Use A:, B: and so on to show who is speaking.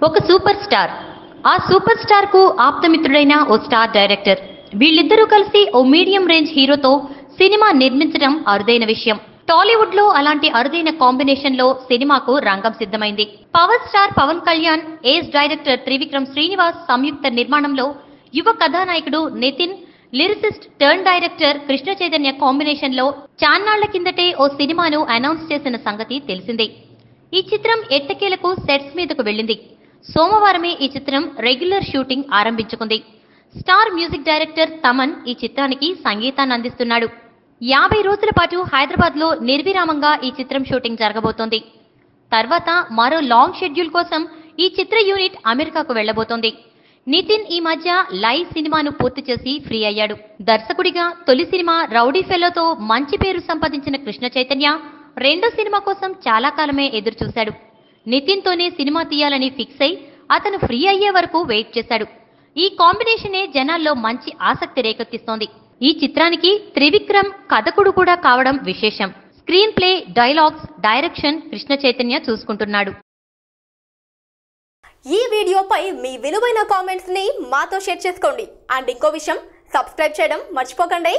A: ఒక super star, ఆ super star కు ఆప్తమిత్రుడైన ఓ స్టార్ డైరెక్టర్, వీళ్ళిద్దరూ కలిసి ఓ మీడియం రేంజ్ హీరోతో సినిమా నిర్మించడం అరుదైన విషయం. టాలీవుడ్ లో అలాంటి అరుదైన కాంబినేషన్ లో సినిమాకు రంగం సిద్ధమైంది. Power star Pawan Kalyan, ace director Trivikram Srinivas సంయుక్త నిర్మాణంలో యువ కథానాయకుడు Nithin, lyricist turn director Krishna Chaitanya combination లో చాన్నాళ్ల కిందటే ఓ సినిమాను అనౌన్స్ చేసిన సంగతి తెలిసిందే. ఈ చిత్రం ఎట్టకేలకు సెట్స్ మీదకు వెళ్ళింది. సోమవారమే ఈ చిత్రం రెగ్యులర్ షూటింగ్ ఆరంభించుకుంది. స్టార్ మ్యూజిక్ డైరెక్టర్ తమన్ ఈ చిత్రానికి సంగీతాన్ని అందిస్తున్నాడు. 50 రోజుల పాటు హైదరాబాద్ లో నిర్విరామంగా ఈ చిత్రం షూటింగ్ జరగబోతోంది. తర్వాత మరో లాంగ్ షెడ్యూల్ కోసం ఈ చిత్ర యూనిట్ అమెరికాకు వెళ్లబోతోంది. నితిన్ ఈ మధ్య లైవ్ సినిమాను పూర్తి చేసి ఫ్రీ అయ్యాడు. దర్శకుడిగా తొలి సినిమా రౌడీ ఫెలోతో మంచి పేరు సంపాదించిన కృష్ణ చైతన్య రెండో సినిమా కోసం చాలా కాలమే ఎదురు చూశాడు. నితిన్ తోనే సినిమా తీయాలని ఫిక్స్ అయి అతను ఫ్రీ అయ్యే వరకు వెయిట్ చేశాడు. ఈ కాంబినేషనే జనాల్లో మంచి ఆసక్తి రేకెత్తిస్తోంది. ఈ చిత్రానికి త్రివిక్రమ్ కథకుడు కూడా కావడం విశేషం. Screen play, dialogues, direction Krishna Chaitanya చూసుకుంటున్నాడు.
B: ఈ వీడియోపై మీ విలువైన కామెంట్స్ ని మాతో షేర్ చేసుకోండి. అండ్ ఇంకో విషయం, సబ్స్క్రైబ్ చేయడం మర్చిపోకండి.